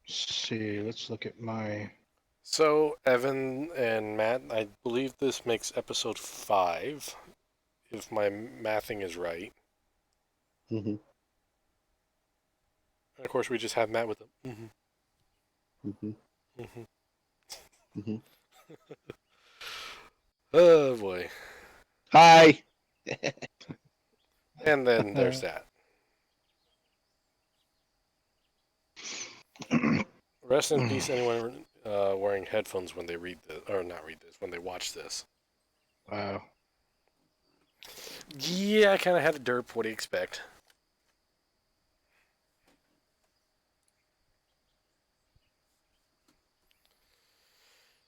See, let's look at my. So, Evan and Matt, I believe this makes episode 5, if my mathing is right. Hmm. And of course, we just have Matt with them. Hmm. Mm-hmm. Hmm. Oh boy. Hi. And then there's that. Rest in peace, anyone wearing headphones when they read this, or not read this, when they watch this. Wow. Yeah, I kind of had a derp. What do you expect?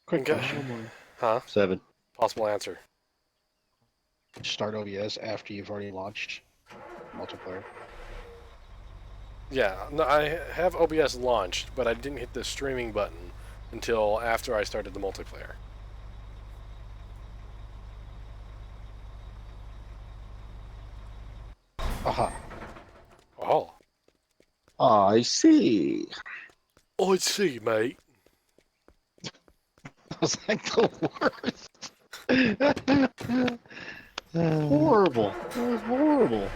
Quick Okay. question. Huh? 7. Possible answer. Start OBS after you've already launched multiplayer. Yeah, no, I have OBS launched, but I didn't hit the streaming button until after I started the multiplayer. Aha. Oh, I see. I see, mate. That was like the worst. Horrible. That was horrible.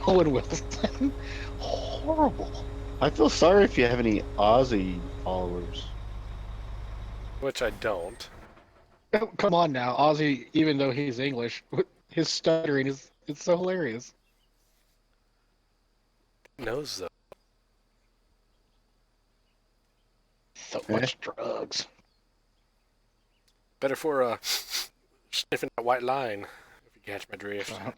Owen Wilson. Horrible. I feel sorry if you have any Aussie followers. Which I don't. Oh, come on now, Ozzy. Even though he's English, his stuttering is it's so hilarious. Knows though. So Eh? much drugs. Better for sniffing that white line, if you catch my drift. Ozzy was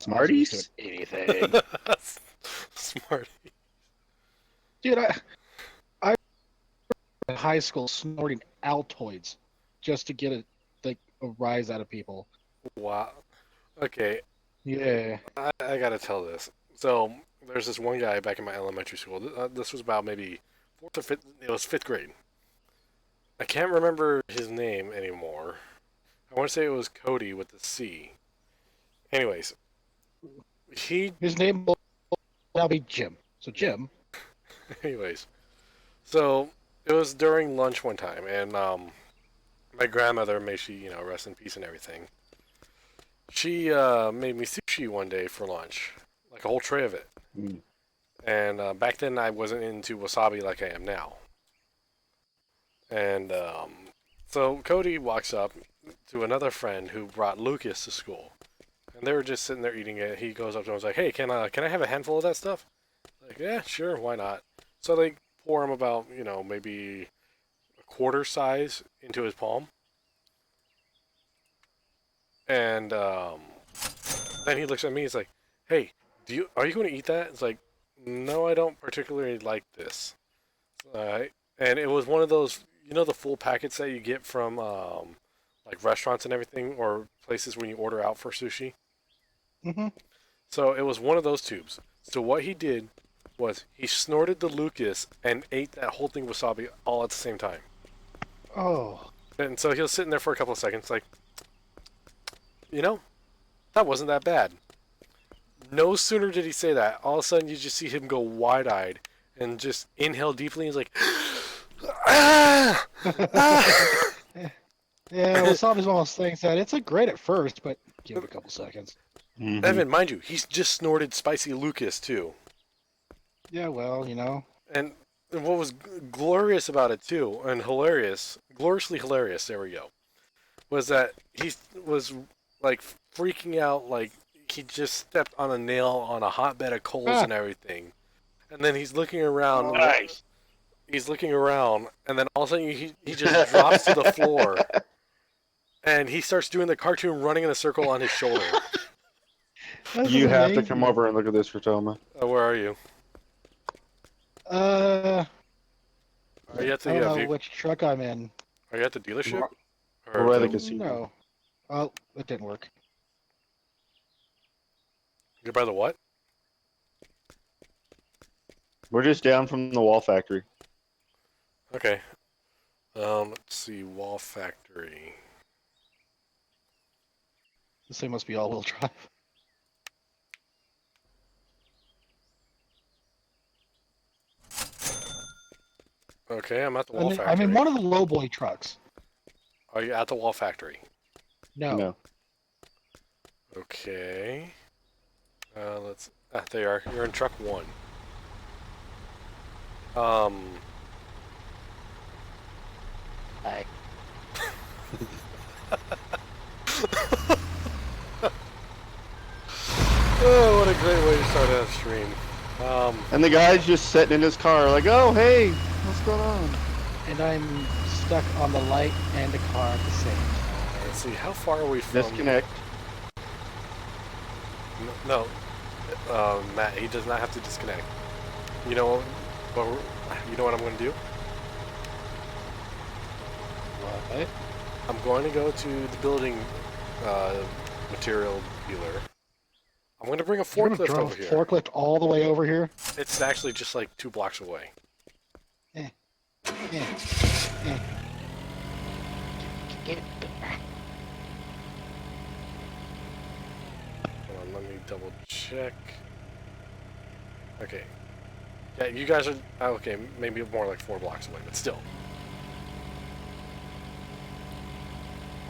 doing Smarties? anything. Smart. Dude, I in high school snorting Altoids just to get a rise out of people. Wow. Okay, Yeah. I gotta tell this. So there's this one guy back in my elementary school. This was about maybe fourth or fifth. It was fifth grade. I can't remember his name anymore. I want to say it was Cody with the C. Anyways, he. His name will now be Jim. So Yeah. Jim. Anyways, so it was during lunch one time, and my grandmother, may she rest in peace and everything. She made me sushi one day for lunch, like a whole tray of it. Mm. And back then I wasn't into wasabi like I am now. And so Cody walks up to another friend who brought Lucas to school, and they were just sitting there eating it. He goes up to him and was like, "Hey, can I have a handful of that stuff?" Like, yeah, sure, why not? So they pour him about maybe a quarter size into his palm, and then he looks at me. He's like, "Hey, are you going to eat that?" It's like, "No, I don't particularly like this." And it was one of those, the full packets that you get from like restaurants and everything, or places when you order out for sushi. Mm-hmm. So it was one of those tubes. So what he did was he snorted the Lucas and ate that whole thing wasabi all at the same time. Oh. And so he was sitting there for a couple of seconds, like, you know, that wasn't that bad. No sooner did he say that, all of a sudden you just see him go wide-eyed and just inhale deeply. He's like, ah, ah. Yeah, wasabi's one of those things that it's great at first, but give it a couple seconds. Mm-hmm. Evan, mind you, he's just snorted spicy Lucas too. Yeah, well, And what was glorious about it too, and hilarious, gloriously hilarious, there we go, was that he was like freaking out, like he just stepped on a nail on a hotbed of coals ah, and everything. And then he's looking around, and Nice. he's looking around, and then all of a sudden he just drops to the floor, and he starts doing the cartoon running in a circle on his shoulder. this is You have to come amazing. over and look at this, Rotoma. Where are you? Uh, Are you at I don't the know which truck I'm in. Are you at the dealership or We're at the the? casino. No. Oh, it didn't work. You're by the what? We're just down from the wall factory. Okay. Let's see. Wall Factory. This thing must be all-wheel drive. Okay, I'm at the wall I'm in factory. one of the lowboy trucks. Are you at the wall factory? No. No. Okay. Let's. There you are. You're in truck 1. Hi. Oh, what a great way to start a stream. And the guy's just sitting in his car, like, oh, hey, what's going on? And I'm stuck on the light and the car at the same time. Let's see. How far are we from? Disconnect. No, Matt. He does not have to disconnect. You know what? You know what I'm going to do? What? I'm going to go to the building material dealer. I'm going to bring a You're gonna forklift drive over a here. forklift all the way over here? It's actually just like 2 blocks away. Eh. Get it. Hold on, let me double check. Okay. Yeah, you guys are okay. Maybe more like 4 blocks away, but still.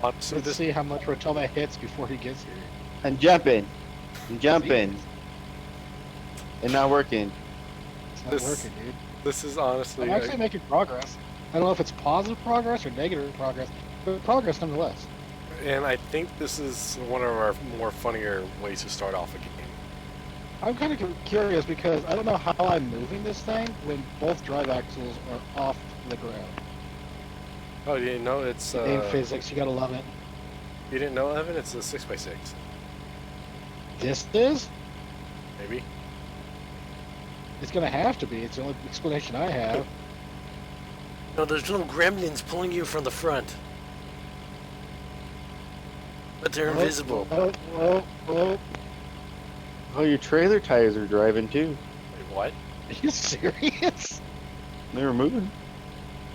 Let's see how much Rotoma hits before he gets here. And jumping. And jumping. And not working. It's not This- working, dude. This is honestly. I'm actually making progress. I don't know if it's positive progress or negative progress, but progress nonetheless. And I think this is one of our more funnier ways to start off a game. I'm kind of curious because I don't know how I'm moving this thing when both drive axles are off the ground. Oh, you didn't know it's. In physics, you gotta love it. You didn't know, Evan? It's a 6x6. This is? Maybe. It's gonna have to be. It's the only explanation I have. No, there's little gremlins pulling you from the front. But they're invisible. Oh. Oh, your trailer tires are driving too. Wait, what? Are you serious? They were moving.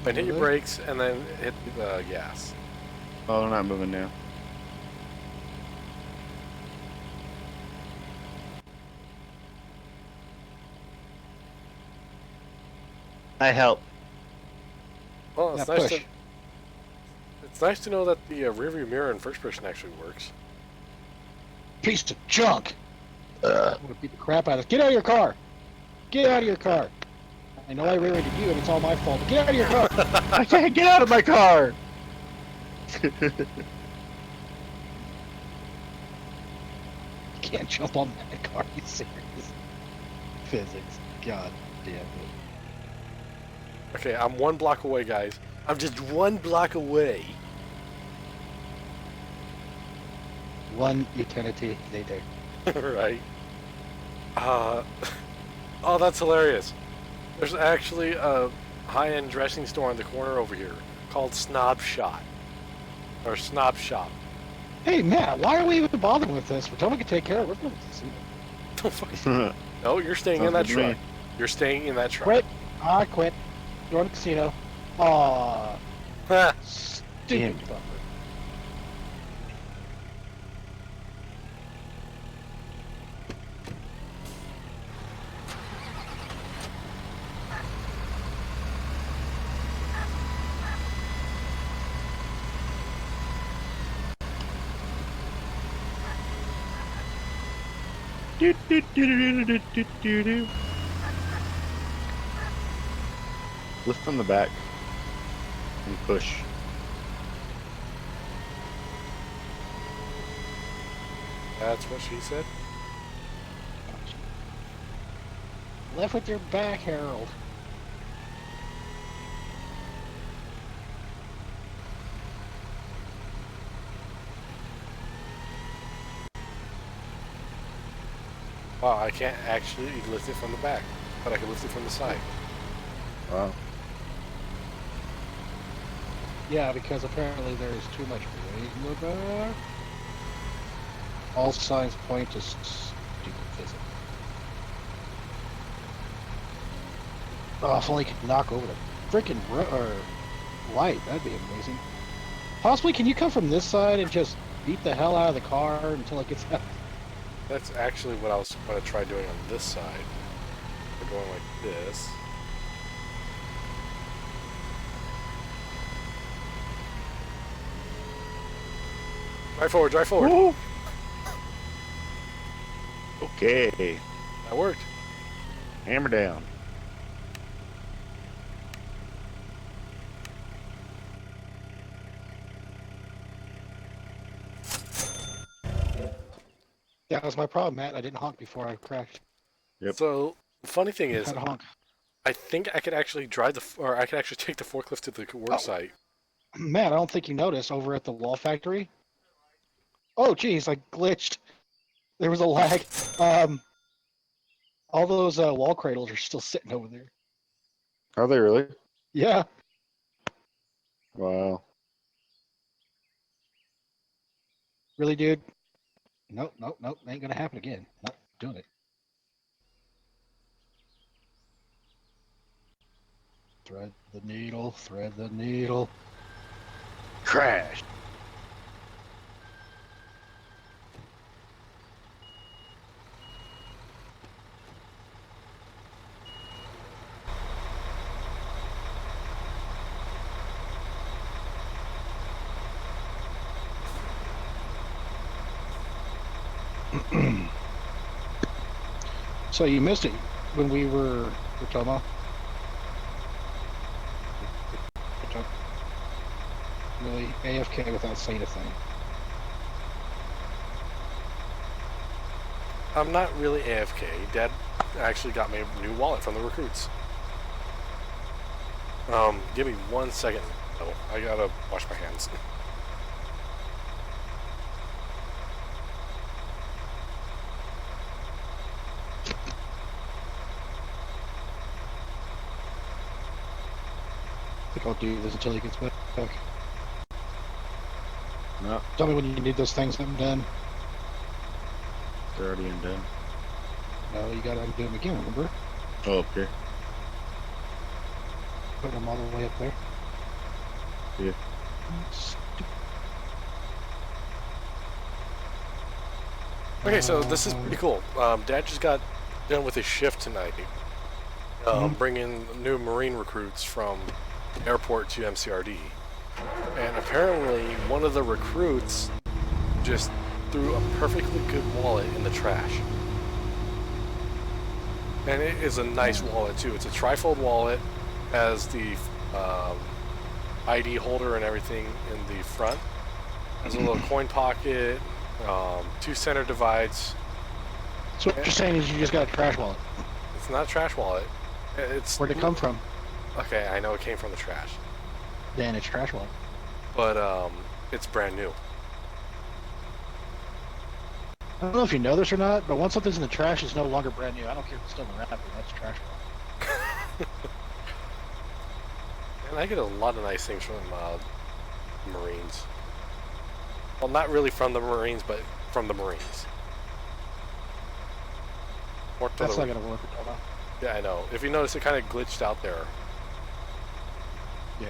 Then hit your Really? brakes and then hit the gas. Oh, they're not moving now. I help. Well, it's Yeah, nice to. push. It's nice to know that the rearview mirror in first person actually works. Piece of junk! I'm gonna beat the crap out of it. Get out of your car! Get out of your car! I know I rear-ended you and it's all my fault, but get out of your car! I can't get out of my car. You can't jump on that car, you serious? Physics. God damn it. Okay, I'm 1 block away, guys. I'm just 1 block away. One eternity later. Right. Oh, that's hilarious. There's actually a high-end dressing store on the corner over here called Snob Shop. Or Snob Shop. Hey Matt, why are we even bothering with this? Rotoma can take care of it. We're going to see it. Don't fucking... No, you're staying in that Sounds good to truck. You're staying in that truck. Quit. I quit. Go to the casino. Aw. Ha! Stupid fucker. Lift from the back and push. That's what she said. Left with your back, Harold. Wow, I can't actually lift it from the back, but I can lift it from the side. Wow. Yeah, because apparently there is too much weight in the back. All signs point to stupid physics. Oh, if only I could knock over the freaking light, that'd be amazing. Possibly, can you come from this side and just beat the hell out of the car until it gets out? That's actually what I was going to try doing on this side. We're going like this. Drive forward, drive forward. Woo. Okay. That worked. Hammer down. Yeah, that was my problem, Matt. I didn't honk before I crashed. Yep. So the funny thing is, Had to honk. I think I could actually or I could actually take the forklift to the work Oh. site. Matt, I don't think you noticed over at the wall factory. Oh, geez, I glitched. There was a lag. All those wall cradles are still sitting over there. Are they really? Yeah. Wow. Really, dude? Nope, nope, nope. Ain't gonna happen again. Not doing it. Thread the needle, thread the needle. Crash. So you missed it when we were Tomo. Really AFK without saying a thing. I'm not really AFK. Dad actually got me a new wallet from the recruits. Give me 1 second. Oh, I gotta wash my hands. I think I'll do this until he gets back. No, Tell me when you need those things done. they're already done. No, you gotta undo them again, remember? Oh, okay. Put them all the way up there. Yeah. Okay, so this is pretty cool. Dad just got done with his shift tonight. Bringing new Marine recruits from airport to MCRD. And apparently one of the recruits just threw a perfectly good wallet in the trash. And it is a nice wallet too. It's a trifold wallet, has the ID holder and everything in the front. Has a little coin pocket, 2 center divides. So what you're saying is you just got a trash wallet. It's not a trash wallet. It's Where'd it come from? Okay, I know it came from the trash, Then it's trash wallet. but it's brand new. I don't know if you know this or not, but once something's in the trash, it's no longer brand new. I don't care if it's still in the wrapper. That's trash wallet. And I get a lot of nice things from Marines. Well, not really from the Marines, but from the Marines. More to That's the- not gonna work with Tomo. Yeah, I know. If you notice, it kind of glitched out there. Yeah.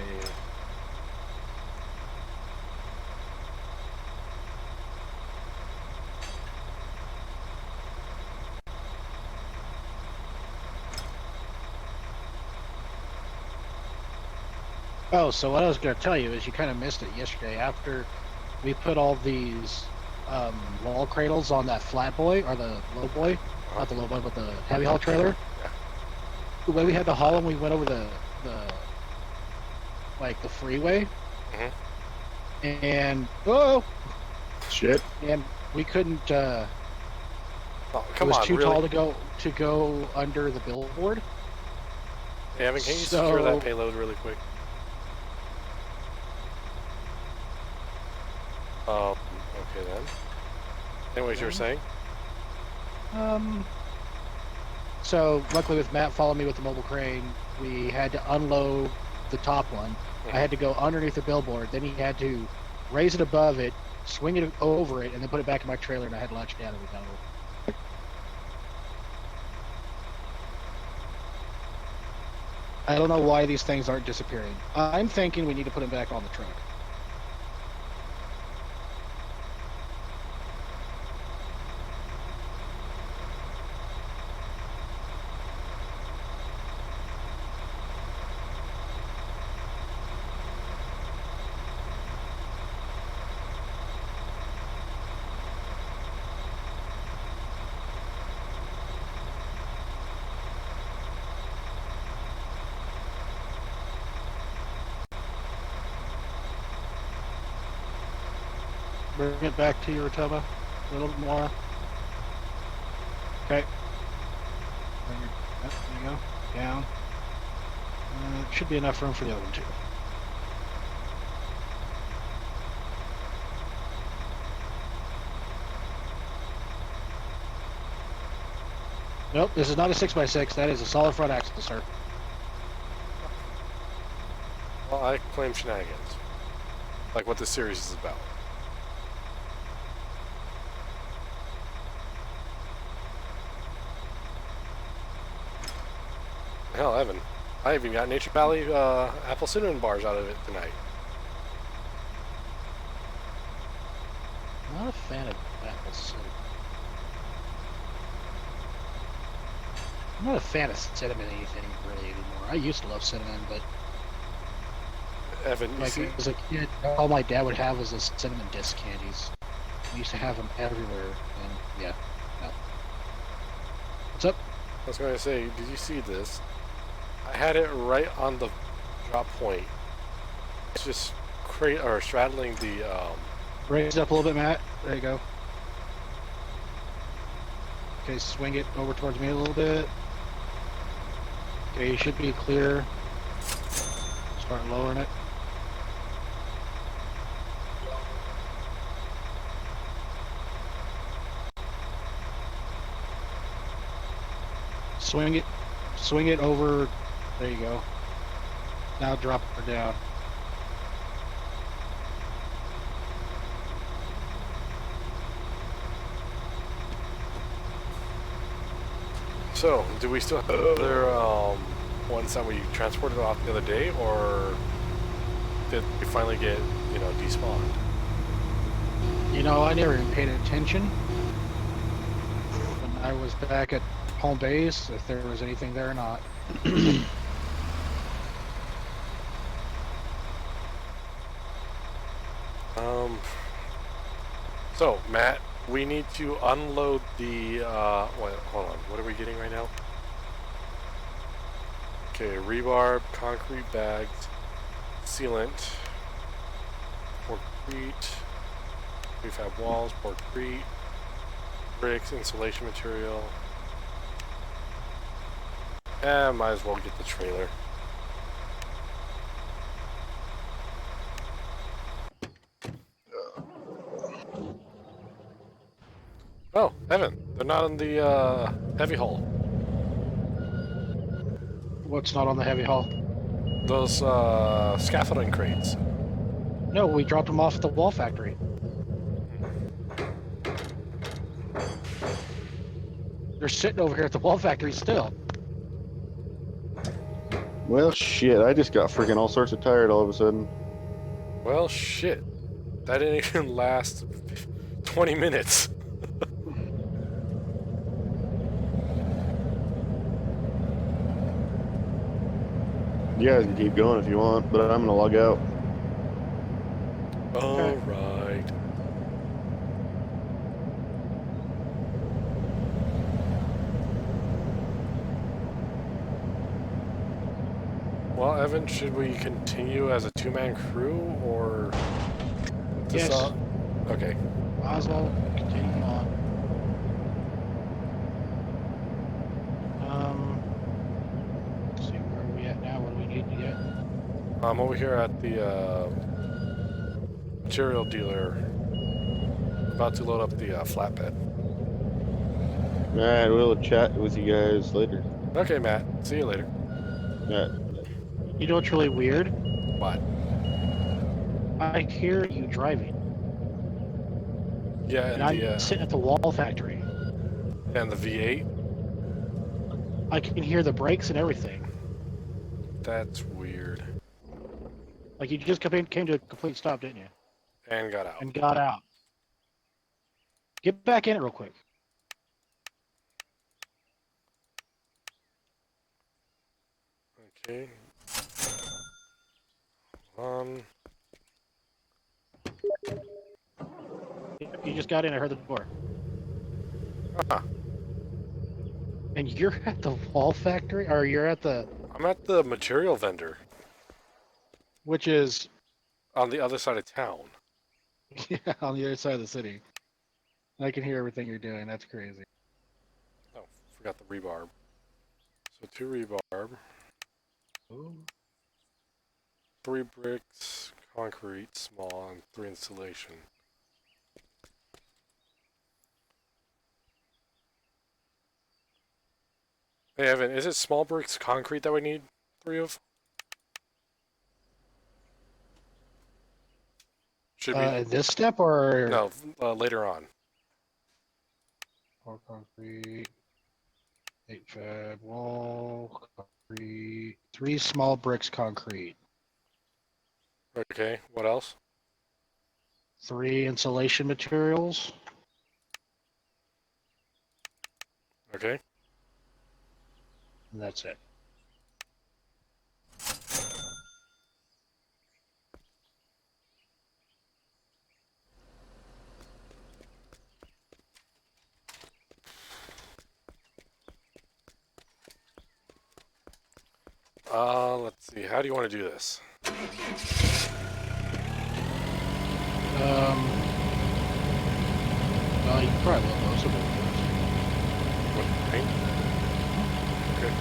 Oh, so what I was going to tell you is you kind of missed it yesterday. After we put all these wall cradles on that flat boy, or the low boy, not the low boy, but the heavy haul trailer. Yeah. The way we had to haul them, we went over the freeway, and Shit. and we couldn't. Oh, come it was on, too really? tall to go under the billboard. Hey, Evan, can you secure that So- payload really quick? Okay then. Anyways, you were saying? So luckily with Matt following me with the mobile crane, we had to unload the top one. I had to go underneath the billboard. Then he had to raise it above it, swing it over it, and then put it back in my trailer, and I had to latch it down and we got over. I don't know why these things aren't disappearing. I'm thinking we need to put them back on the truck. Bring it back to your Rotoma. A little more. Okay. There you go. Down. Should be enough room for the other one too. Nope, this is not a 6x6. That is a solid front axle, sir. Well, I claim Shenanigans. Like what this series is about. Hell, Evan. I even got Nature Valley apple cinnamon bars out of it tonight. Not a fan of apple cinnamon. I'm not a fan of cinnamon anything really anymore. I used to love cinnamon, but Evan, you like see? as a kid, all my dad would have was those cinnamon disc candies. We used to have them everywhere, and yeah, no. What's up? I was going to say, did you see this? I had it right on the drop point. It's just straddling the Raise it up a little bit, Matt. There you go. Okay, swing it over towards me a little bit. Okay, you should be clear. Start lowering it. Swing it over. There you go. Now drop her down. So, do we still have other ones that we transported off the other day, or did we finally get, despawned? You know, I never even paid attention when I was back at home base, if there was anything there or not. So, Matt, we need to unload the, wait, hold on, what are we getting right now? Okay, rebar, concrete bags, sealant, portcrete, prefab walls, portcrete, bricks, insulation material. Might as well get the trailer. Oh, Evan, they're not in the heavy haul. What's not on the heavy haul? Those scaffolding crates. No, we dropped them off at the wall factory. They're sitting over here at the wall factory still. Well, shit, I just got freaking all sorts of tired all of a sudden. Well, shit. That didn't even last 20 minutes. You guys can keep going if you want, but I'm gonna log out. Alright. Well, Evan, should we continue as a two-man crew, or... Yes. Okay. Might as well continue on. Let's see, where are we at now? What do we need to get? I'm over here at the material dealer, about to load up the flatbed. Alright, we'll chat with you guys later. Okay, Matt. See you later. Alright. You know what's really weird? What? I hear you driving, Yeah, and and I'm sitting at the wall factory. the V8. I can hear the brakes and everything. That's weird. Like you just came to a complete stop, didn't you? And got out. And got out. Get back in it real quick. Okay. You just got in. I heard the door. Ah, And you're at the wall factory, or you're at the, I'm at the material vendor which is, on the other side of town. Yeah, on the other side of the city. I can hear everything you're doing. That's crazy. Oh, forgot the rebarb. So 2 rebarb, Ooh. 3 bricks, concrete, small, and 3 insulation. Hey Evan, is it small bricks, concrete that we need 3 of? Should be This step or no later on. or concrete, 8 fab wall, concrete, 3 small bricks concrete, Okay, what else? 3 insulation materials, Okay. and that's it. Let's see. How do you want to do this? Well, you can probably load most of it. With paint? Okay.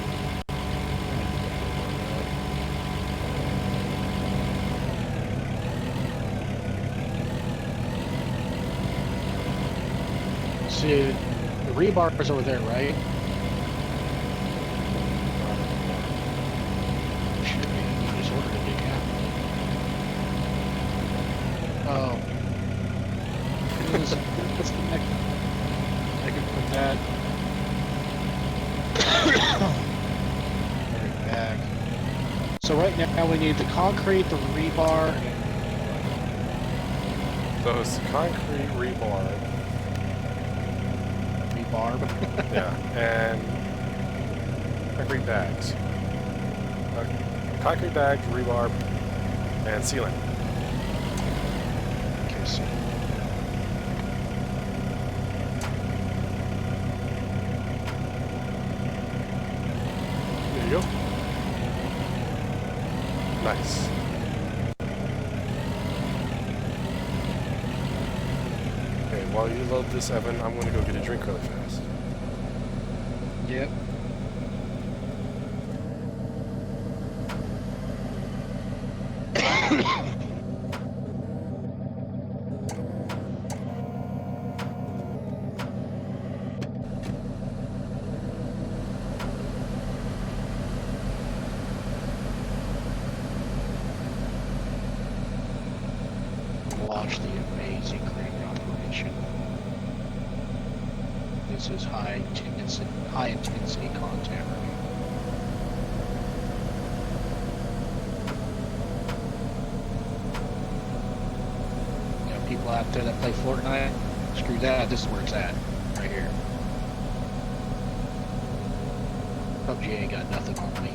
See, the rebar is over there, right? Should be. You just ordered it, yeah. Oh. What's the next? I can put that right back. So right now we need the concrete, the rebar, So it's concrete rebar. rebarb. Yeah, and concrete bags. Concrete bags, rebar, and sealant. Okay, so There you go. Nice. Okay, while you load this, Evan, I'm going to go get a drink really fast. yep. Watch the amazing crane operation. This is high intensity content. You know, people out there that play Fortnite, screw that. This is where it's at, right here. PUBG ain't got nothing on me.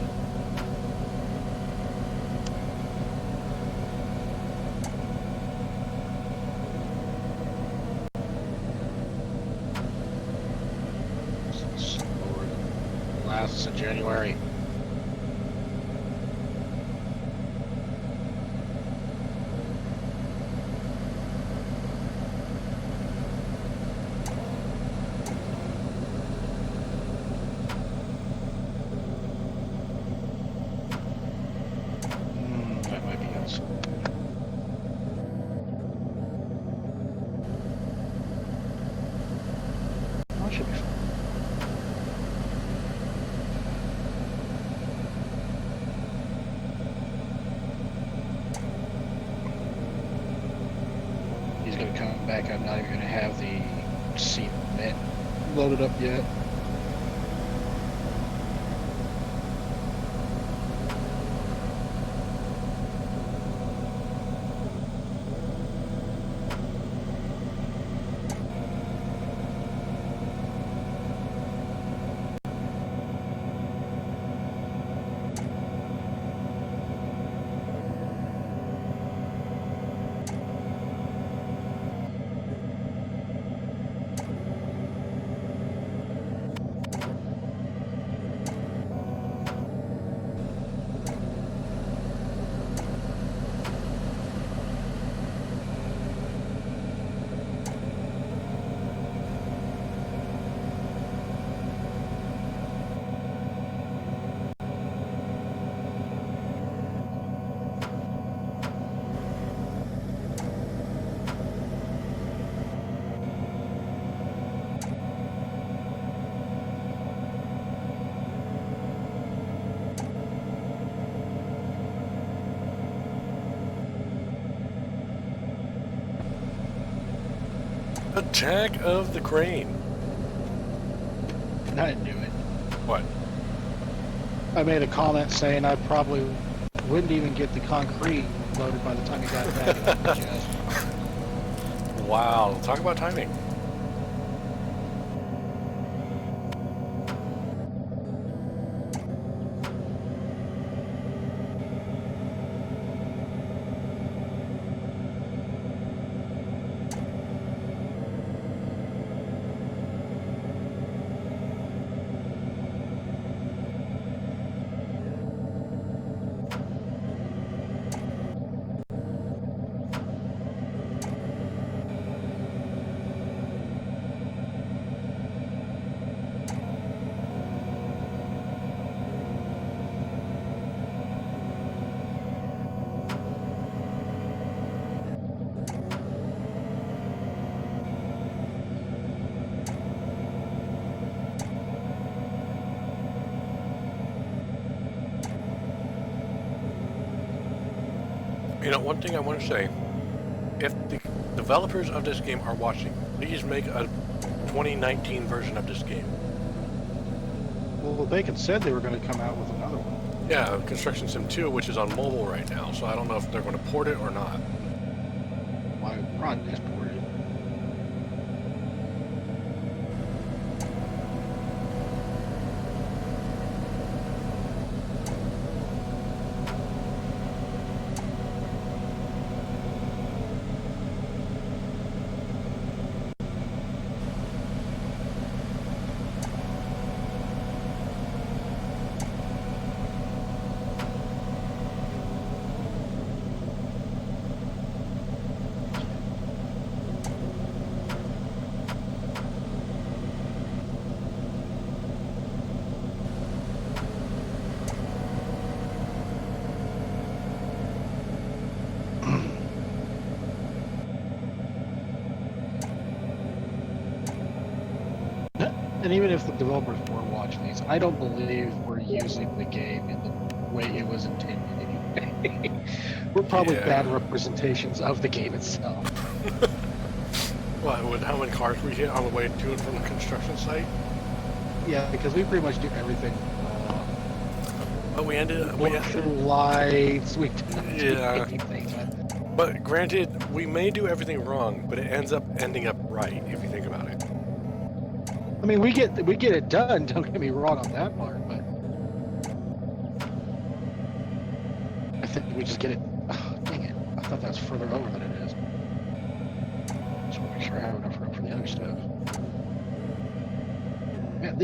Slower than last in January. That might be us. That should be fine. He's gonna come back. I'm not even gonna have the cement loaded up yet. Attack of the Crane. I knew it. What? I made a comment saying I probably wouldn't even get the concrete loaded by the time you got it back in the chest. Wow, talk about timing. You know, one thing I want to say, if the developers of this game are watching, please make a 2019 version of this game. Well, Bacon said they were going to come out with another one. Yeah, Construction Sim 2, which is on mobile right now, so I don't know if they're going to port it or not. Why probably just ported it. And even if the developers were watching these, I don't believe we're using the game in the way it was intended anyway. We're probably bad representations of the game itself. What, with how many cars we hit on the way to and from the construction site? Yeah, because we pretty much do everything. But we ended up... Lights, we didn't do Yeah. anything. But granted, we may do everything wrong, but it ending up right, if you think about it. I mean, we get it done. Don't get me wrong on that part, but I think we just get it. Oh, dang it! I thought that was further over than it is. Just want to make sure I have enough room for the other stuff. Man,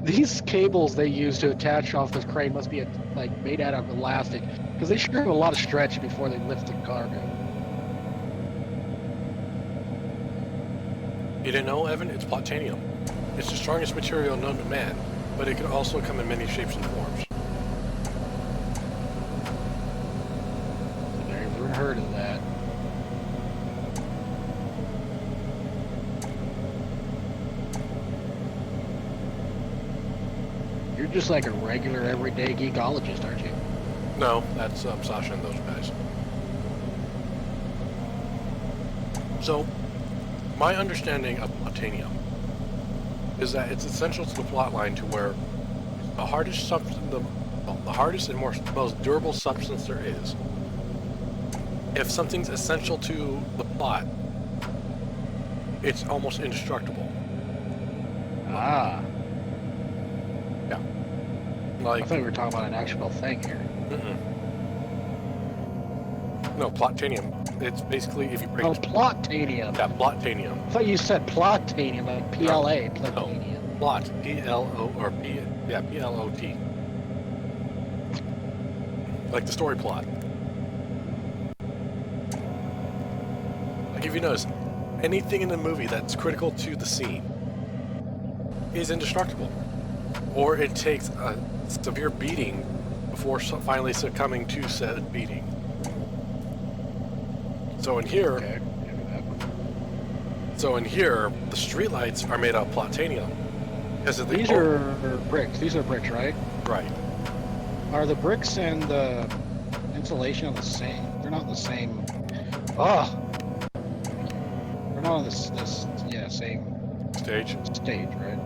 these cables they use to attach off this crane must be like made out of elastic, because they sure have a lot of stretch before they lift the cargo. You didn't know, Evan? It's plutonium. It's the strongest material known to man, but it can also come in many shapes and forms. Never heard of that. You're just like a regular everyday geekologist, aren't you? No, that's Sasha and those guys. So, my understanding of plutonium is that it's essential to the plot line to where the hardest substance, the hardest and most durable substance there is. If something's essential to the plot, it's almost indestructible. Ah. Yeah. I Like, thought we were talking about an actual thing here. no, plutonium. It's basically if you break. Oh, plutonium. Yeah, plutonium. I thought you said plutonium, like PLA, plutonium. Plot, P-L-O, or P, yeah, P-L-O-T. Like the story plot. Like if you notice, anything in the movie that's critical to the scene is indestructible. Or it takes a severe beating before finally succumbing to said beating. So in here, Okay. so in here, the streetlights are made out of plutonium. Because of the These are bricks. These are bricks, right? right. Are the bricks and the insulation the same? They're not the same. Oh, they're on this yeah, same Stage. stage, right?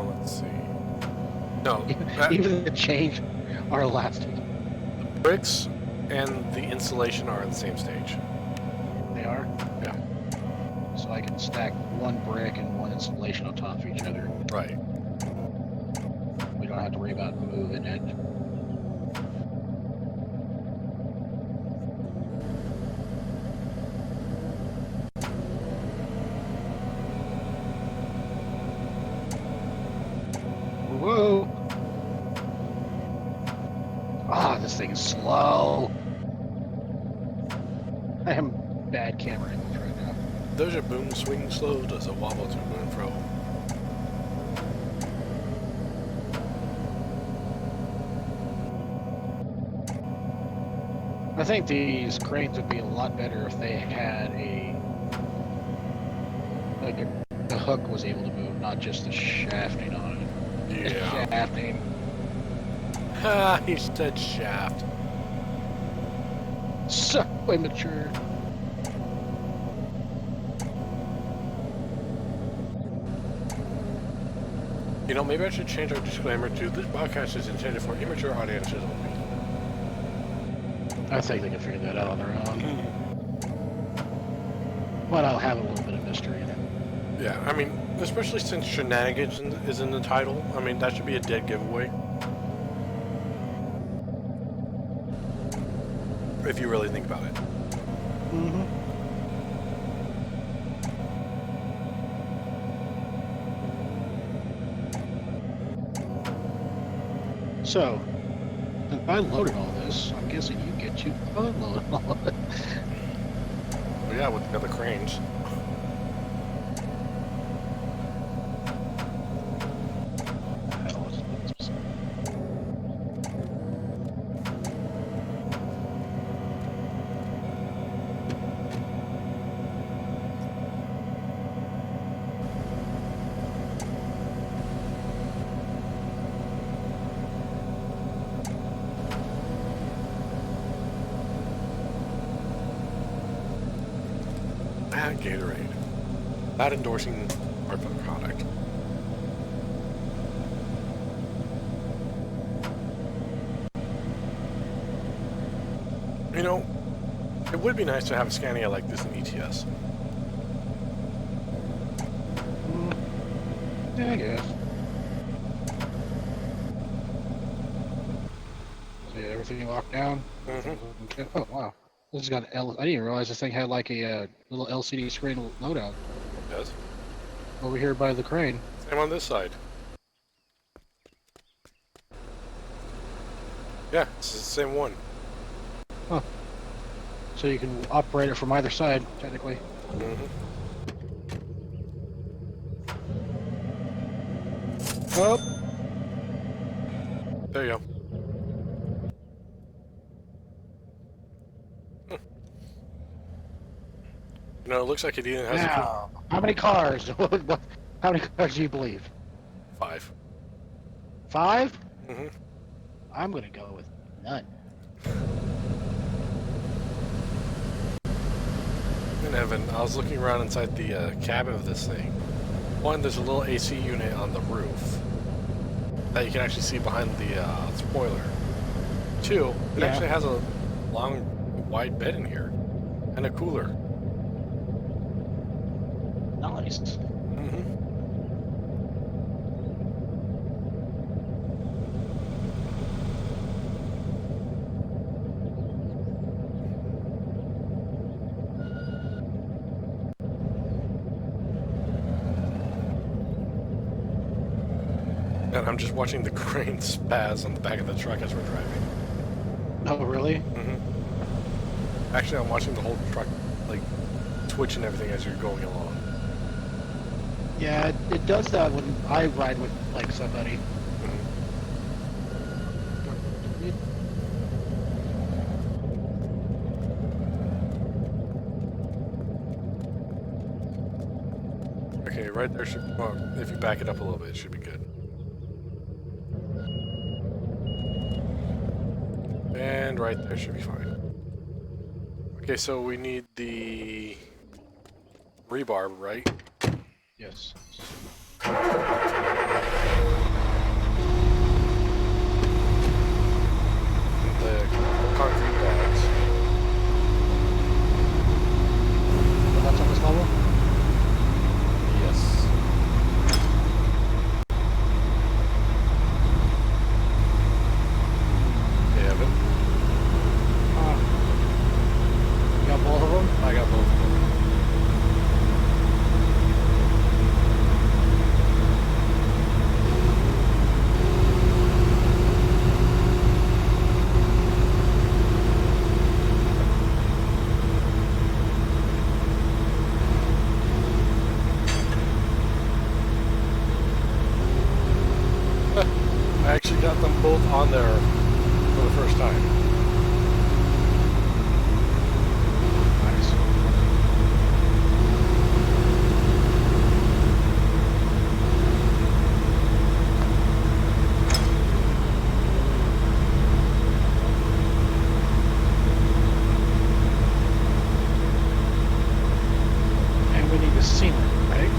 Let's see. No, Even the change our last one. bricks and the installation are on the same stage. They are? Yeah. So I can stack one brick and one installation on top of each other. Right. We don't have to worry about moving it. Whoa! Ah, this thing is slow. I am bad camera angles right now. Does your boom swing slow? Does it wobble to and fro? I think these cranes would be a lot better if they had the hook was able to move, not just the shafting on it. The Yeah. shafting. Ha! He said shaft. So immature. You know, maybe I should change our disclaimer to this podcast is intended for immature audiences only. I think they can figure that out on their own. But I'll have a little bit of mystery in it. Yeah, I mean, especially since Shenanigans is in the title, I mean, that should be a dead giveaway. If you really think about it. Mm-hmm. So, if I loaded all this, I'm guessing you get to unload all of it. Well, yeah, with the other cranes. Gatorade. Not endorsing our product. You know, it would be nice to have a Scania like this in ETS. Yeah, I guess. See everything locked down? Mm-hmm. Okay. Oh, wow. This has got I didn't even realize this thing had like a little LCD screen loadout It does. over here by the crane. Same on this side. Yeah, it's the same one. So you can operate it from either side, technically. Mm-hmm. Oh, There you go. You know, it looks like it even has now, how many cars? How many cars do you believe? 5. 5? Mm-hmm. I'm gonna go with none. And Evan, I was looking around inside the cabin of this thing. One, there's a little AC unit on the roof that you can actually see behind the spoiler. 2, it Yeah. actually has a long, wide bed in here and a cooler. Nice. Mm-hmm. And I'm just watching the crane spaz on the back of the truck as we're driving. Oh, really? Mm-hmm. Actually, I'm watching the whole truck, like, twitch and everything as you're going along. Yeah, it does that when I ride with like somebody. Okay, right there should, well, if you back it up a little bit, it should be good. And right there should be fine. Okay, so we need the rebar, right? Yes. The concrete bags. That's on this level? Yes. Okay, Evan. You got both of them? I got both of them. I actually got them both on there for the first time. Nice. And we need a sealer, right?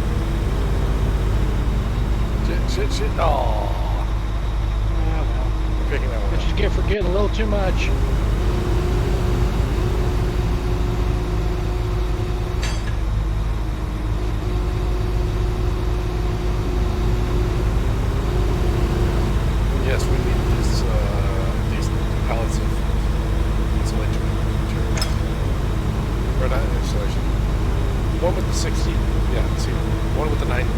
Shit. Oh, Ah, well. I'm picking that one That's up. what you get for getting a little too much. Yes, we need these pallets of insulation material. Or not insulation. One with the 60. Yeah, see, one with the 90.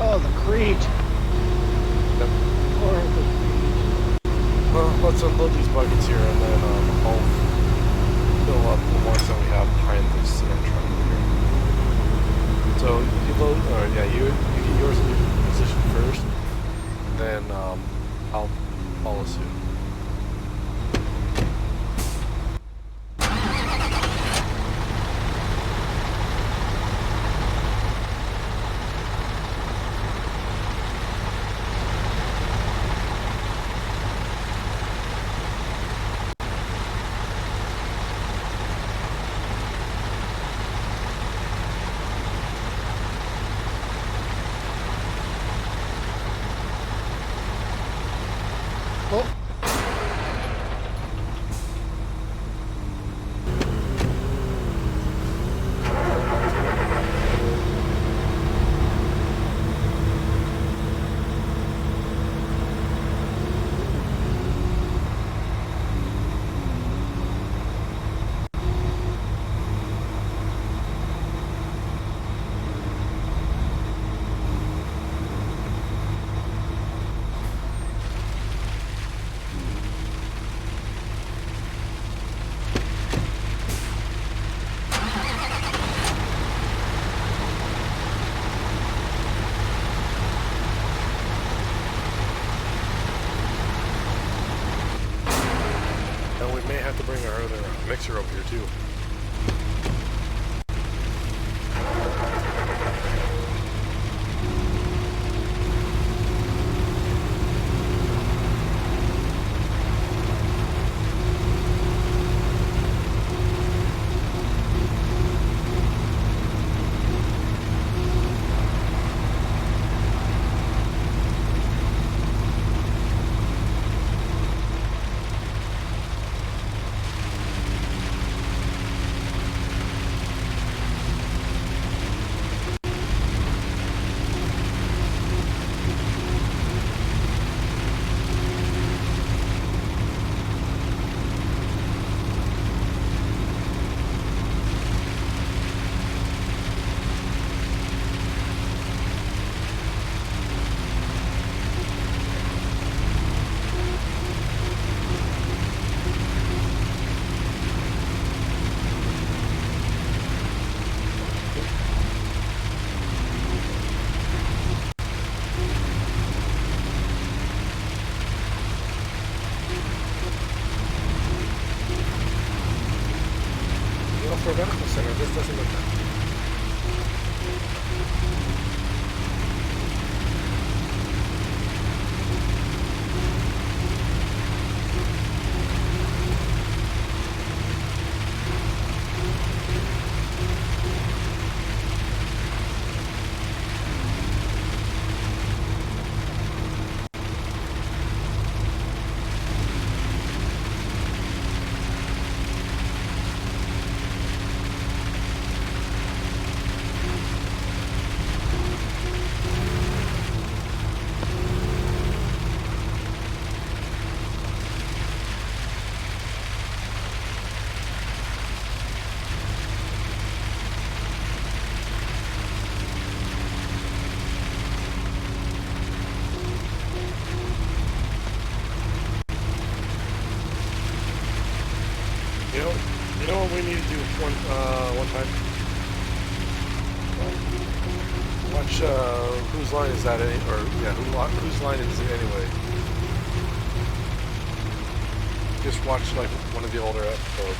Oh, the Crete. Yep. Or the Crete. Well, let's unload these buckets here and then I'll fill up the ones that we have behind this sand truck here. So you load, or yeah, you get yours in your position first, then I'll follow suit. Oh, And we may have to bring our other mixer over here too. one time. Watch whose line is that? Whose line is it anyway? Just watch like one of the older episodes.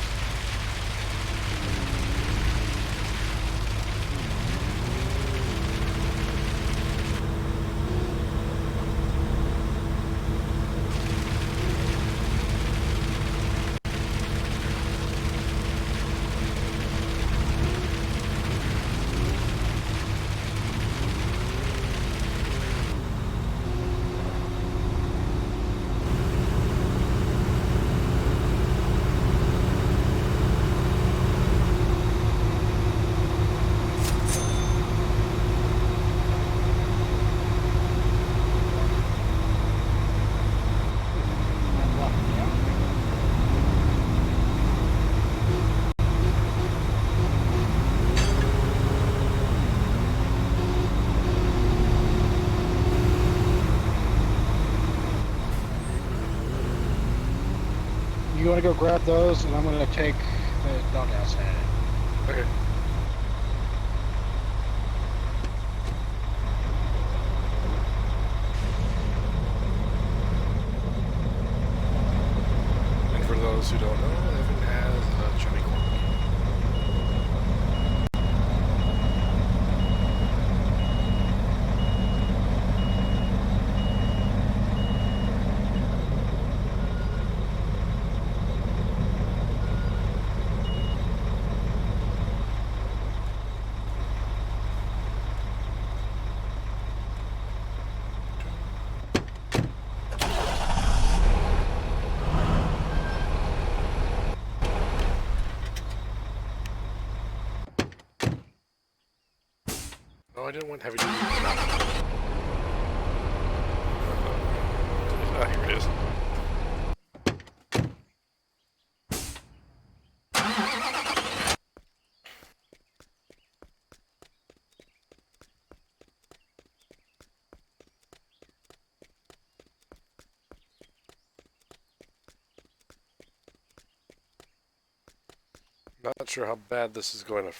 You want to go grab those, and I'm going to take the doghouse head. Okay. And for those who don't know, Evan has a chubby corn. Oh, I didn't want heavy duty. Ah, here it is. Not sure how bad this is going to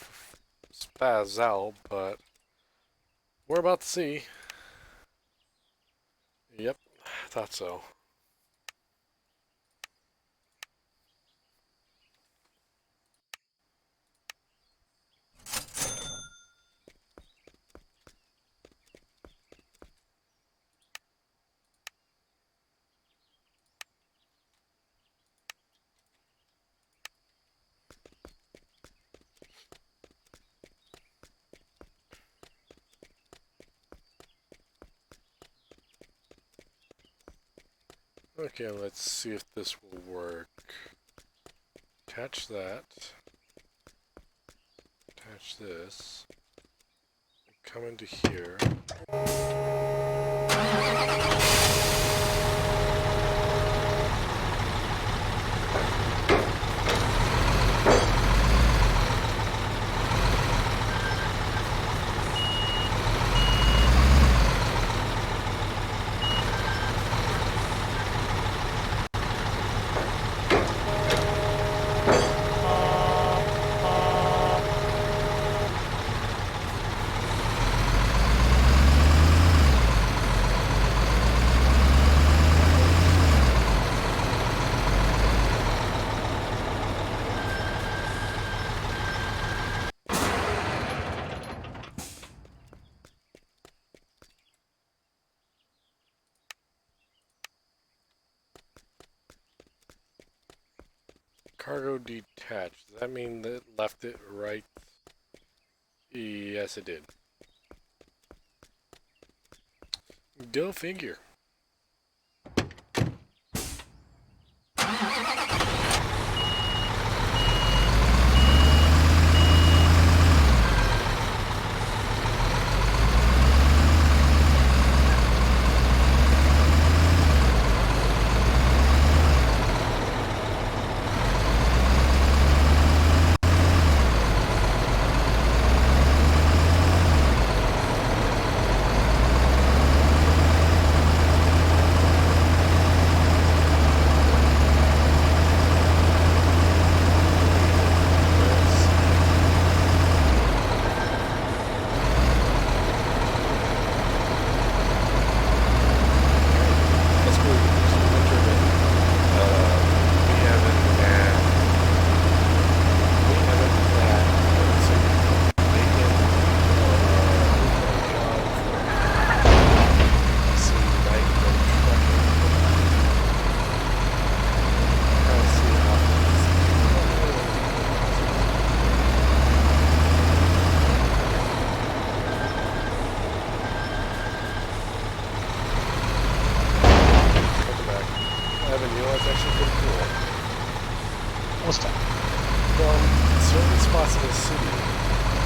spaz out, but we're about to see. Yep, thought so. Okay, let's see if this will work. Attach that. Attach this. Come into here. Cargo detached. Does that mean that it left it right? Yes, it did. Go figure. What's that? From certain spots in the city,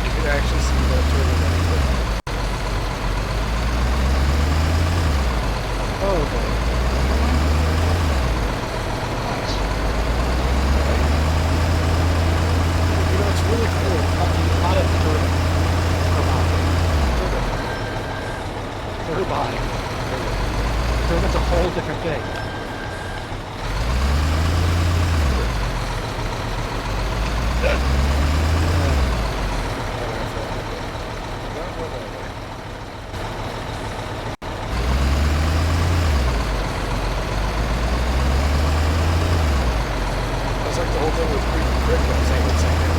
you can actually see that turning on equipment. Oh, okay. Nice. You know, it's really cool. Not a turbine. Turbine. Turbine's a whole different thing. It's like the whole thing with Creek and Crick that was saying the same thing.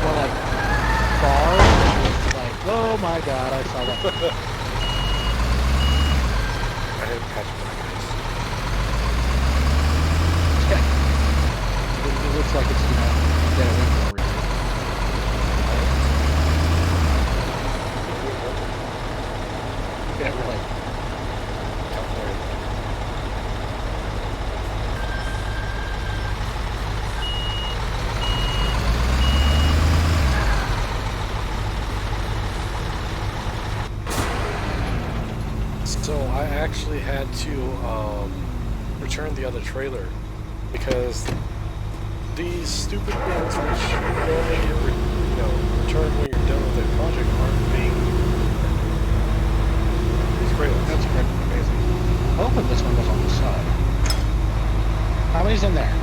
Well, like bars, like, oh my god, I saw that. I didn't catch my face. It looks like it's, you know, dead away for no reason. Yeah, really. So I actually had to return the other trailer because these stupid things which you only get returned when you're done with a project aren't being these trailers. That's crazy. Hoping this one goes on the side. How many's in there?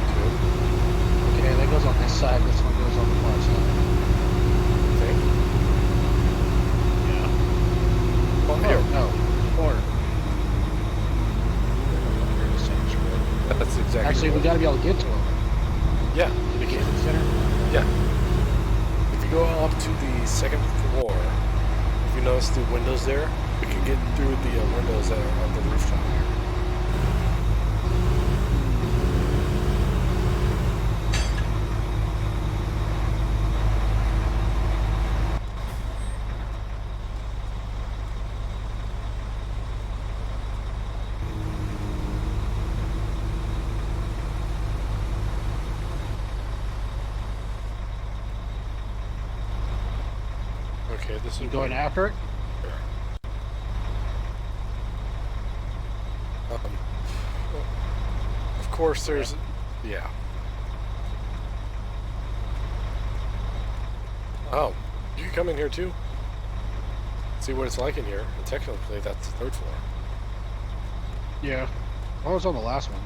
Two, Okay, that goes on this side, this one goes on the far side. I think. Yeah. Well, Oh, here. no. Or. That's exactly. Actually, we what- gotta be able to get to them. Yeah, To the Canyon Center. yeah. If you go up to the second floor, if you notice the windows there, we can get through the windows that are on the rooftop here. Okay, this You is going after it? Of course, there's yeah. Oh, you can come in here too. See what it's like in here. And technically, that's the third floor. Yeah. I was on the last one.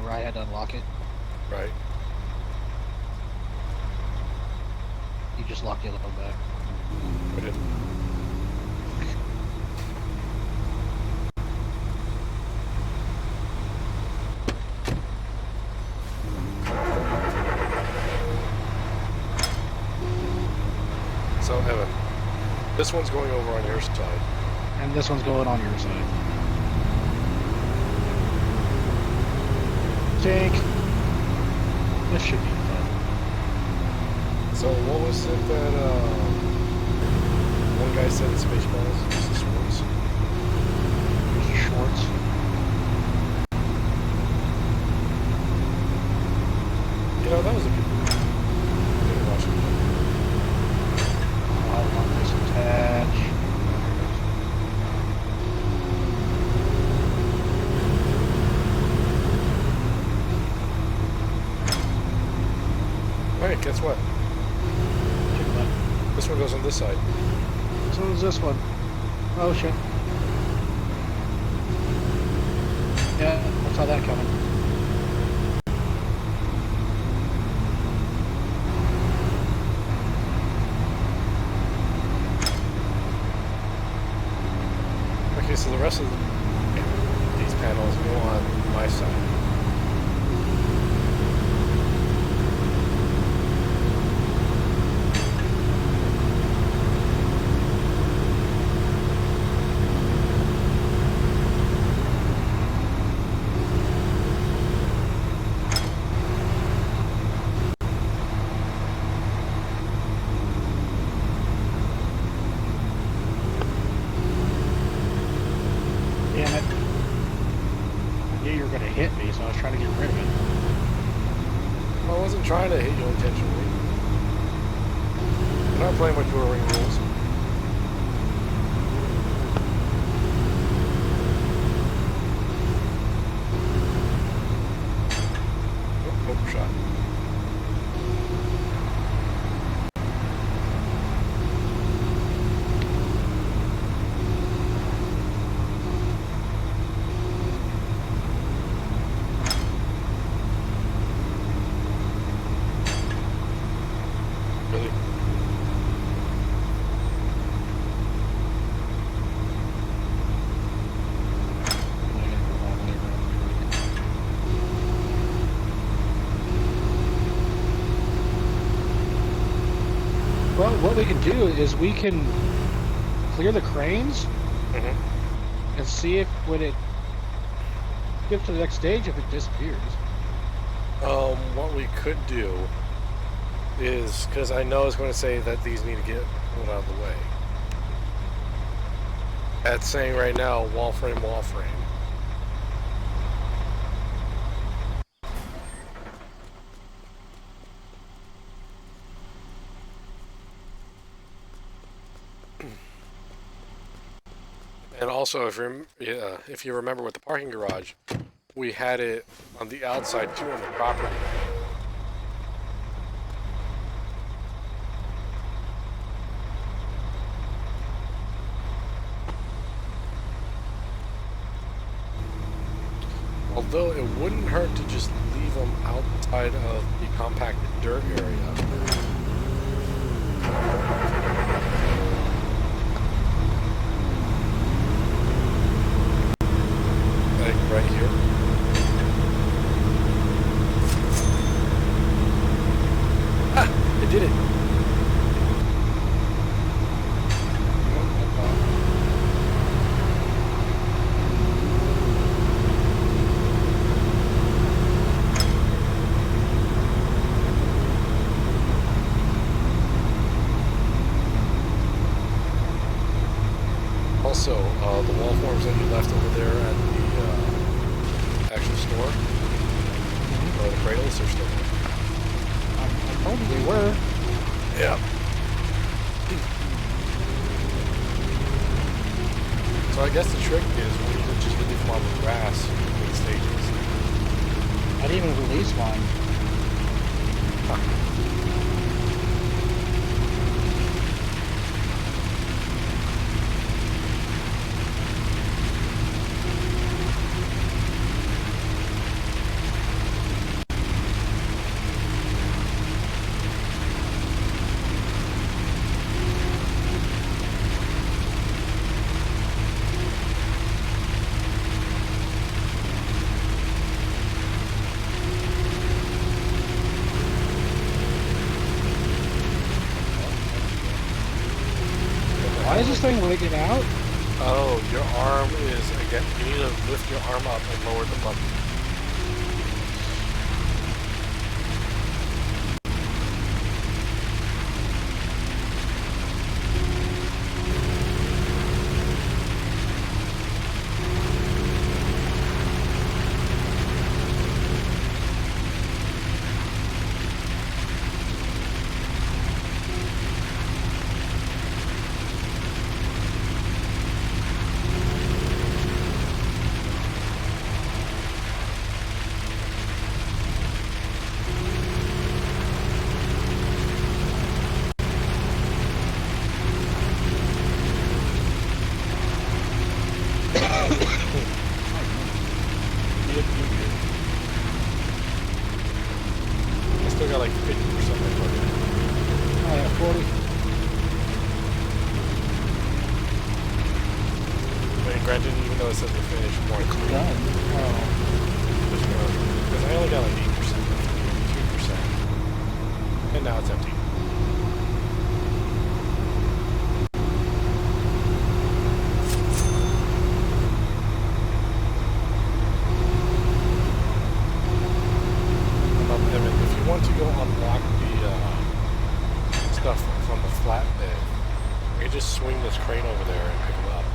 Where I had to unlock it. Right. You just locked the other one back. We did. So, Evan, this one's going over on your side. And this one's going on your side. Tank. This should be fun. So, what was it that one guy said in Spaceballs? Was this Schwartz? Here's Schwartz. You know, that was a good movie. I didn't watch it. I want this attach. Wait, guess what? Check it out. This one goes on this side. So is this one. Oh shit. Yeah, I saw that coming. Okay, so the rest of these panels go on my side. so I was trying to get rid of it. I wasn't trying to hit you intentionally. I'm not playing by Tour Ring rules. Nope, shot. Really? Well, what we can do is we can clear the cranes Mm-hmm. and see if when it gets to the next stage, if it disappears. What we could do is, because I know it's going to say that these need to get pulled out of the way. That's saying right now, wall frame, wall frame. And also, if you remember with the parking garage, we had it on the outside too on the property. Although it wouldn't hurt to just leave them outside of the compacted dirt area. Like right here. Ah! I did it! Also, the wall forms that you left over there at the actual store, or the cradles, are still there. I told you they were. Yeah. So I guess the trick is we need to just leave them on the grass for the stages. I didn't even release mine. Why is this thing wigging out? Oh, your arm is, again, you need to lift your arm up and lower the button. I still got like 50% left on it. I have 40. I mean, granted, even though it says we're finished, more than Done. Oh. because I only got like 8% left, 2%. And now it's empty. Evan, if you want to go unlock the stuff from the flatbed, you can just swing this crane over there and pick them up.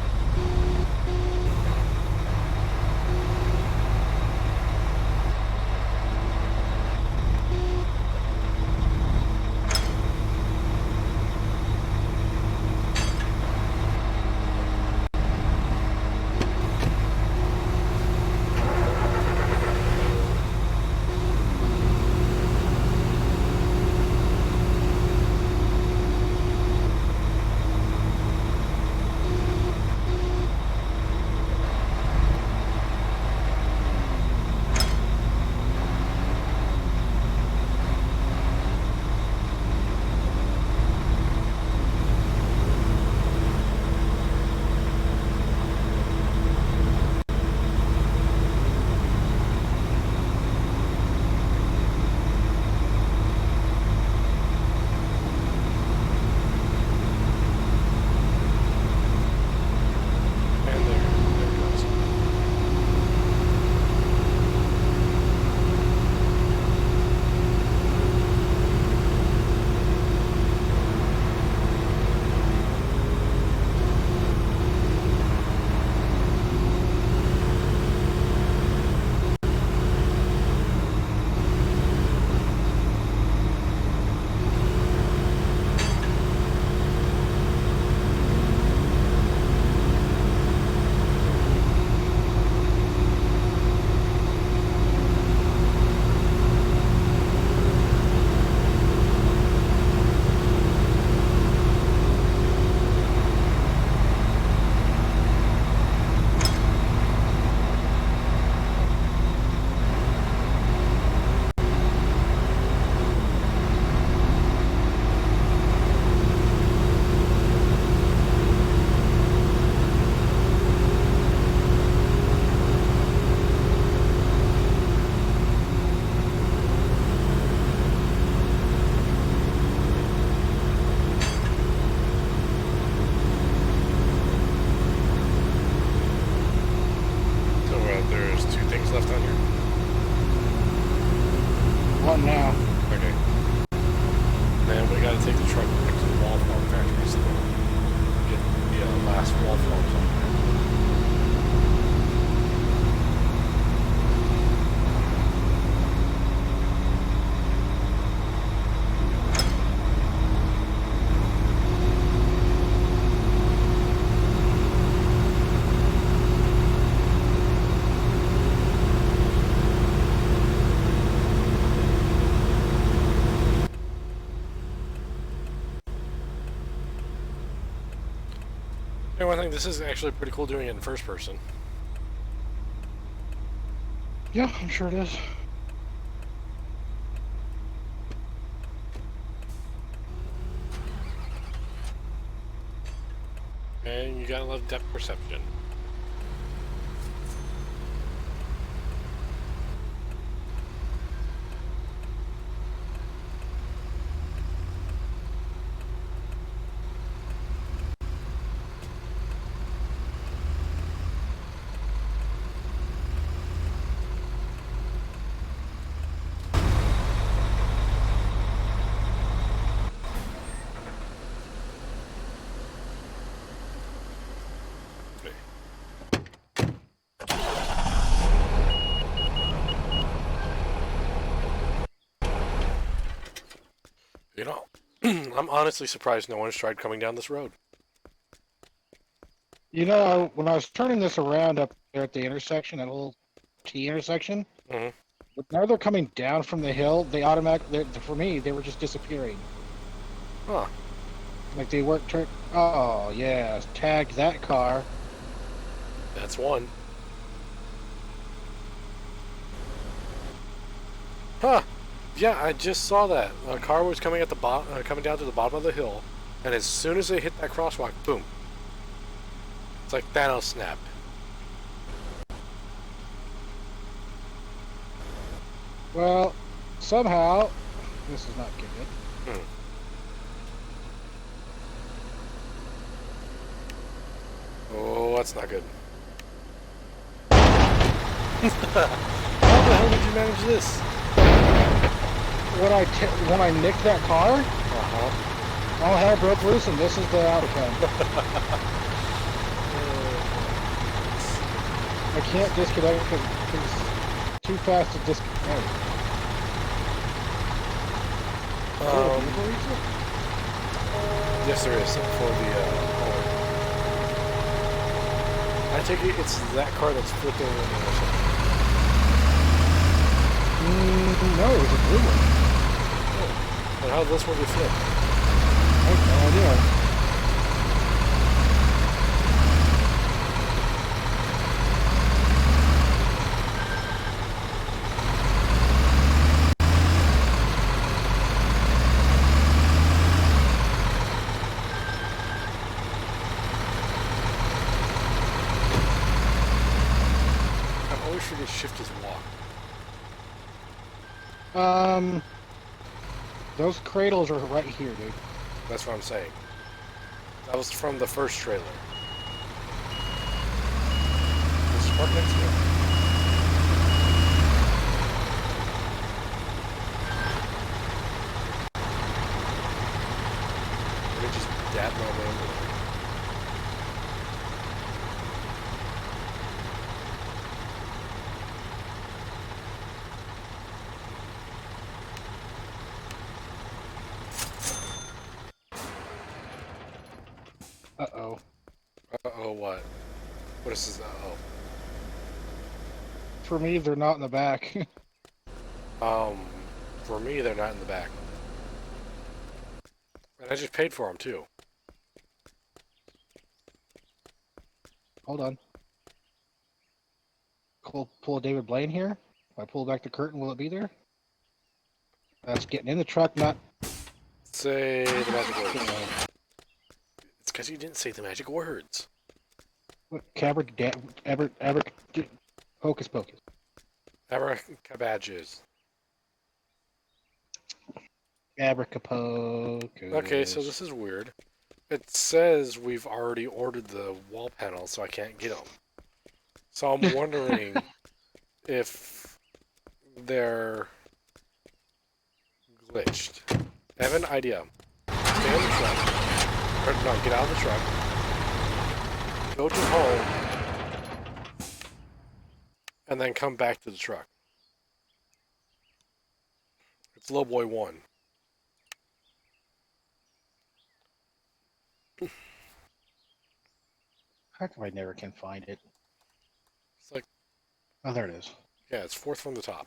one now. Okay. Then we gotta take the truck back to the wall form factory still. Get the last wall forms on there. Hey, one thing, this is actually pretty cool doing it in first person. Yeah, I'm sure it is. And you gotta love depth perception. You know, I'm honestly surprised no one's tried coming down this road. You know, when I was turning this around up there at the intersection, that little T intersection, Mhm. now they're coming down from the hill. They automatically, for me, they were just disappearing. Huh. Like they weren't turned. Oh yeah, tagged that car. That's one. Huh. Yeah, I just saw that. A car was coming at the coming down to the bottom of the hill, and as soon as they hit that crosswalk, boom. It's like Thanos snapped. Well, somehow, this is not good. Hmm. Oh, that's not good. How the hell did you manage this? When I nicked that car, Uh-huh. all hell broke loose, and this is the outcome. I can't disconnect because it's too fast to disconnect. Yes, there is for the. I take it it's that car that's flipping in the intersection. No, it was a blue one. And how did this one get flipped? I have no idea. I'm always sure to shift his walk. Those cradles are right here, dude. That's what I'm saying. That was from the first trailer. Let's park next to it. Let me just dab my way into it. Uh-oh. Uh-oh, what? What is this? Uh-oh. For me, they're not in the back. For me, they're not in the back. And I just paid for them, too. Hold on. Pull a David Blaine here. If I pull back the curtain, will it be there? That's getting in the truck, not... Say the magic words. It's because you didn't say the magic words. What? Hocus pocus. Abracabadges. Abracapocus. Okay, so this is weird. It says we've already ordered the wall panels, so I can't get them. So I'm wondering if they're glitched. Evan, idea. Stay in the truck. Or no, get out of the truck. Go to home. And then come back to the truck. It's Lowboy 1. How come I never can find it? It's like, Oh, there it is. yeah, it's fourth from the top.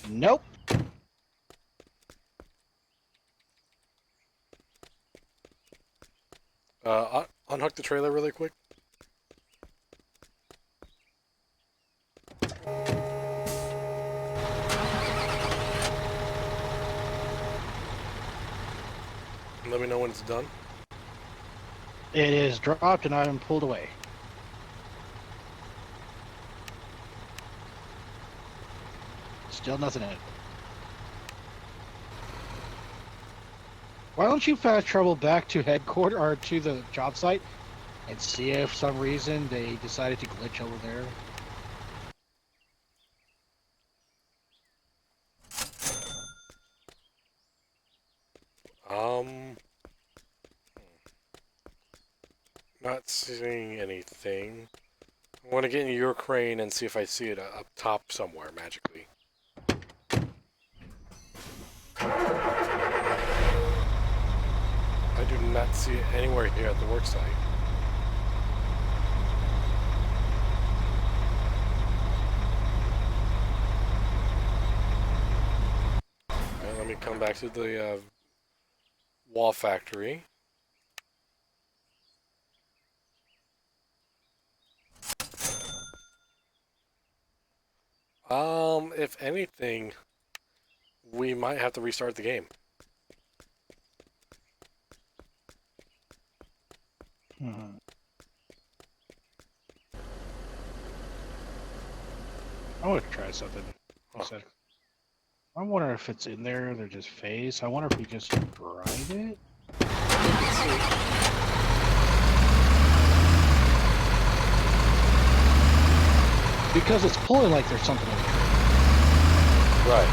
Nope. Unhook the trailer really quick. And let me know when it's done. It is dropped and I am pulled away. Still nothing in it. Why don't you fast travel back to headquarters or to the job site and see if for some reason they decided to glitch over there? Not seeing anything. I want to get in your crane and see if I see it up top somewhere magically. I do not see it anywhere here at the work site. Okay, let me come back to the wall factory. If anything, we might have to restart the game. I want to try something. I said, I wonder if it's in there. They're just phased. I wonder if we just drive it. Let's see. Because it's pulling like there's something in there. Right.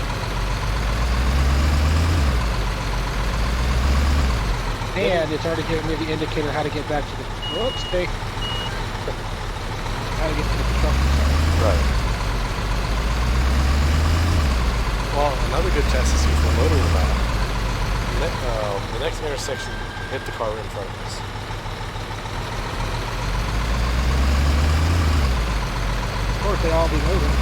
And it's already giving me the indicator how to get back to the... Whoops, hey. How to get to the construction site. Right. Well, another good test to see if the motor will not. The next intersection, hit the car in front of us. Of course, they all be moving.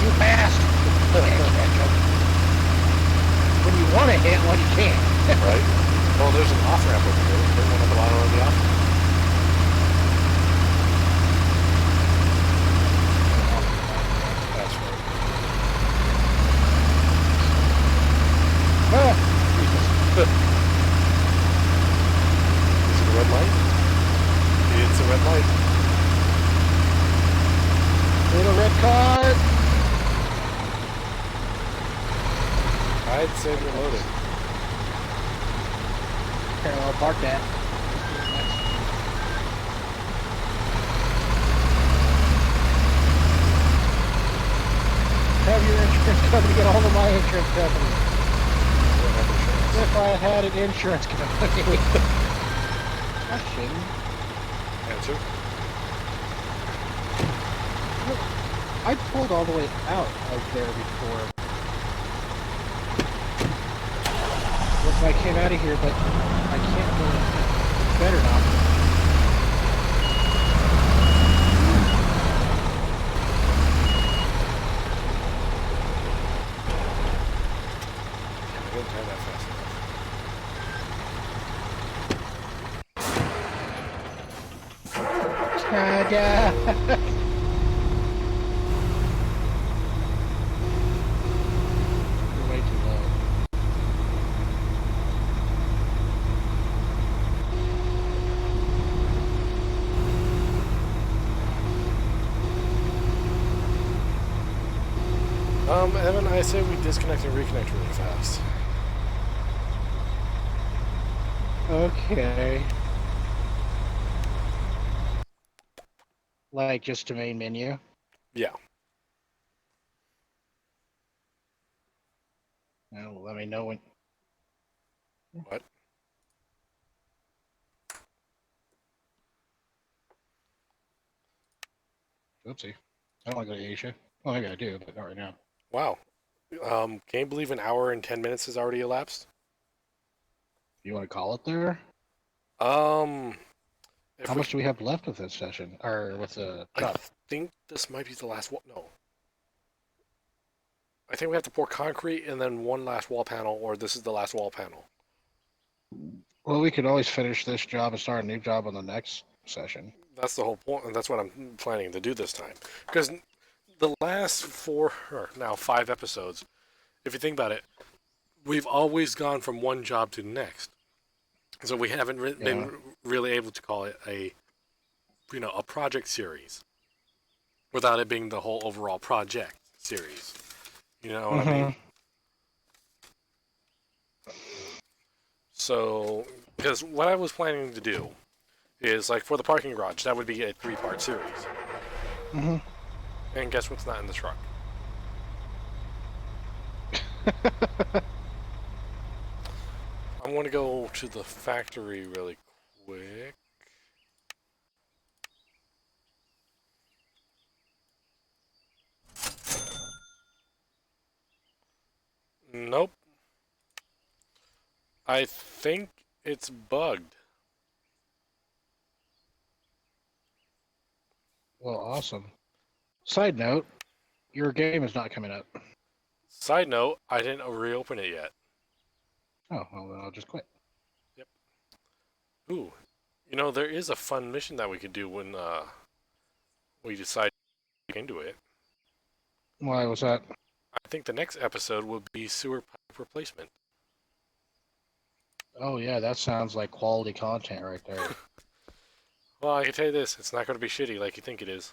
You passed! When you want to hit one, you can't. Right? Well, there's an off-ramp over here. There's one at the bottom of the off. That's right. Ah, Is it a red light? It's a red light. little red car! I'd say they're loaded. Parallel park that. Have your insurance company get a hold of my insurance company. If I had an insurance company. Question. Answer. I pulled all the way out of there before. If I came out of here, but I can't go in. Better not. I didn't turn that fast enough. Ta-da! You're way too low. Evan, I say we disconnect and reconnect really fast. Okay. Like just to main menu? Yeah. No, let me know when. What? Oopsie. I don't want to go to Asia. Well, maybe I do, but not right now. Wow. Can you believe an hour and 10 minutes has already elapsed? You want to call it there? Um, if How we, much do we have left of this session? Or with the I job? think this might be the last one. No. I think we have to pour concrete and then one last wall panel, or this is the last wall panel. Well, we could always finish this job and start a new job on the next session. That's the whole point, and that's what I'm planning to do this time. Because the last 4, or now 5 episodes, if you think about it, we've always gone from one job to the next. So we haven't been really able to call it a project series without it being the whole overall project series. You know what I mean? So, because what I was planning to do is, like, for the parking garage, that would be a 3-part series. And guess what's not in the truck? I'm going to go to the factory really quick. Nope. I think it's bugged. Well, awesome. Side note, your game is not coming up. Side note, I didn't reopen it yet. Oh, well, then I'll just quit. Yep. Ooh. There is a fun mission that we could do when we decide to get into it. Why was that? I think the next episode will be sewer pipe replacement. Oh, yeah, that sounds like quality content right there. Well, I can tell you this, it's not going to be shitty like you think it is.